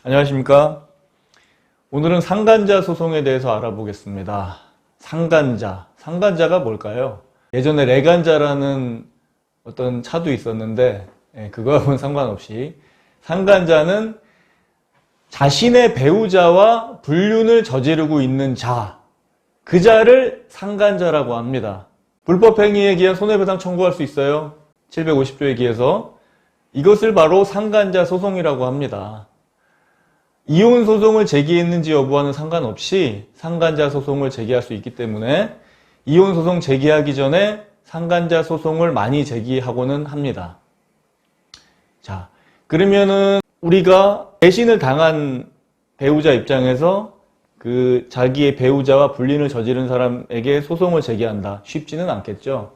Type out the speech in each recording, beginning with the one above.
안녕하십니까. 오늘은 상간자 소송에 대해서 알아보겠습니다. 상간자가 뭘까요? 예전에 레간자라는 어떤 차도 있었는데 그거하고는 상관없이 상간자는 자신의 배우자와 불륜을 저지르고 있는 자, 그 자를 상간자라고 합니다. 불법행위에 기한 손해배상 청구할 수 있어요. 750조에 기해서. 이것을 바로 상간자 소송이라고 합니다. 이혼 소송을 제기했는지 여부와는 상관없이 상간자 소송을 제기할 수 있기 때문에 이혼 소송 제기하기 전에 상간자 소송을 많이 제기하고는 합니다. 자, 그러면은 우리가 배신을 당한 배우자 입장에서 그 자기의 배우자와 불륜을 저지른 사람에게 소송을 제기한다. 쉽지는 않겠죠.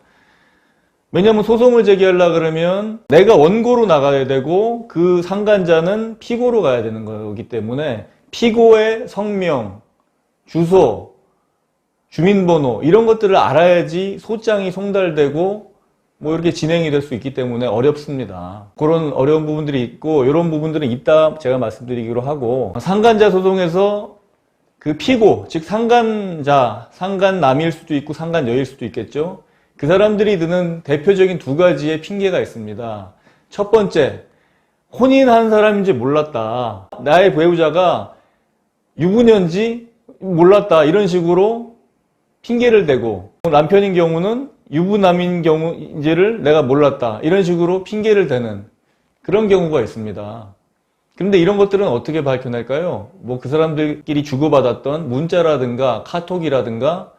왜냐하면 소송을 제기하려고 그러면 내가 원고로 나가야 되고 그 상간자는 피고로 가야 되는 거기 때문에 피고의 성명, 주소, 주민번호 이런 것들을 알아야지 소장이 송달되고 뭐 이렇게 진행이 될 수 있기 때문에 어렵습니다. 그런 어려운 부분들이 있고 이런 부분들은 이따 제가 말씀드리기로 하고, 상간자 소송에서 그 피고, 즉 상간자, 상간남일 수도 있고 상간여일 수도 있겠죠. 그 사람들이 드는 대표적인 두 가지의 핑계가 있습니다. 첫 번째, 혼인한 사람인지 몰랐다. 나의 배우자가 유부녀인지 몰랐다. 이런 식으로 핑계를 대고, 남편인 경우는 유부남인 경우인지를 내가 몰랐다. 이런 식으로 핑계를 대는 그런 경우가 있습니다. 그런데 이런 것들은 어떻게 밝혀낼까요? 뭐 그 사람들끼리 주고받았던 문자라든가 카톡이라든가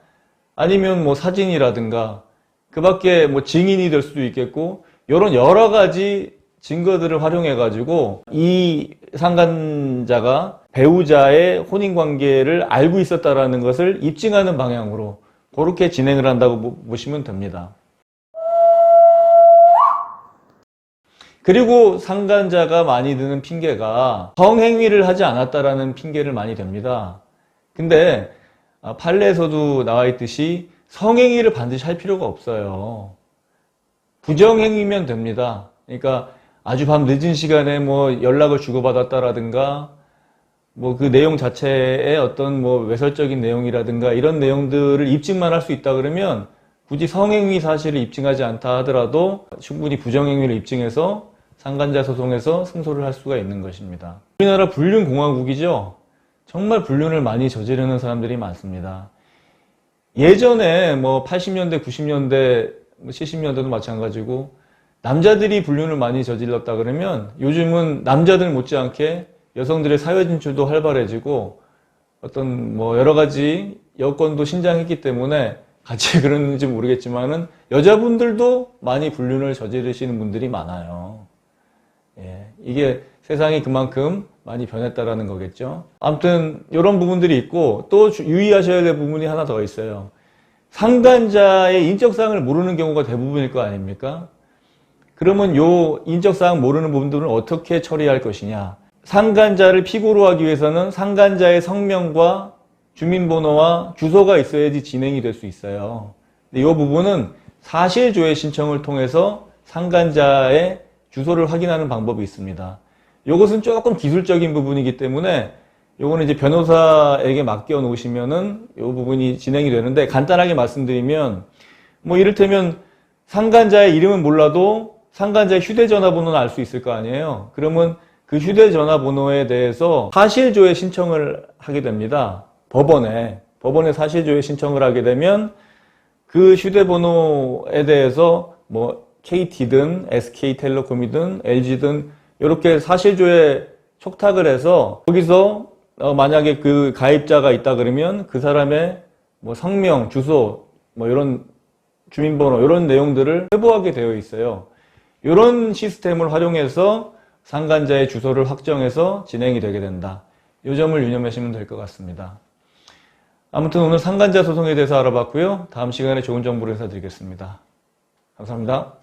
아니면 뭐 사진이라든가 그 밖에 뭐 증인이 될 수도 있겠고, 이런 여러 가지 증거들을 활용해 가지고 이 상간자가 배우자의 혼인관계를 알고 있었다라는 것을 입증하는 방향으로 그렇게 진행을 한다고 보시면 됩니다. 그리고 상간자가 많이 드는 핑계가 성행위를 하지 않았다라는 핑계를 많이 댑니다. 근데 판례에서도 나와 있듯이 성행위를 반드시 할 필요가 없어요. 부정행위면 됩니다. 그러니까 아주 밤 늦은 시간에 뭐 연락을 주고받았다라든가 뭐 그 내용 자체에 어떤 뭐 외설적인 내용이라든가 이런 내용들을 입증만 할 수 있다 그러면 굳이 성행위 사실을 입증하지 않다 하더라도 충분히 부정행위를 입증해서 상간자 소송에서 승소를 할 수가 있는 것입니다. 우리나라 불륜공화국이죠. 정말 불륜을 많이 저지르는 사람들이 많습니다. 예전에 뭐 80년대, 90년대, 70년대도 마찬가지고 남자들이 불륜을 많이 저질렀다 그러면 요즘은 남자들 못지않게 여성들의 사회 진출도 활발해지고 어떤 뭐 여러 가지 여건도 신장했기 때문에 같이 그런지 모르겠지만은 여자분들도 많이 불륜을 저지르시는 분들이 많아요. 예, 이게 세상이 그만큼 많이 변했다라는 거겠죠. 아무튼 이런 부분들이 있고, 또 유의하셔야 될 부분이 하나 더 있어요. 상간자의 인적사항을 모르는 경우가 대부분일 거 아닙니까? 그러면 요 인적사항 모르는 부분들은 어떻게 처리할 것이냐. 상간자를 피고로 하기 위해서는 상간자의 성명과 주민번호와 주소가 있어야지 진행이 될 수 있어요. 근데 이 부분은 사실조회 신청을 통해서 상간자의 주소를 확인하는 방법이 있습니다. 이것은 조금 기술적인 부분이기 때문에 요거는 이제 변호사에게 맡겨 놓으시면은 이 부분이 진행이 되는데, 간단하게 말씀드리면 뭐 이를테면 상간자의 이름은 몰라도 상간자의 휴대전화번호는 알 수 있을 거 아니에요. 그러면 그 휴대전화번호에 대해서 사실조회 신청을 하게 됩니다. 법원에 사실조회 신청을 하게 되면 그 휴대번호에 대해서 뭐 KT든 SK텔레콤이든 LG든 이렇게 사실조회 촉탁을 해서 거기서 만약에 그 가입자가 있다 그러면 그 사람의 뭐 성명, 주소, 뭐 이런 주민번호 이런 내용들을 회부하게 되어 있어요. 이런 시스템을 활용해서 상간자의 주소를 확정해서 진행이 되게 된다. 이 점을 유념하시면 될 것 같습니다. 아무튼 오늘 상간자 소송에 대해서 알아봤고요. 다음 시간에 좋은 정보를 인사드리겠습니다. 감사합니다.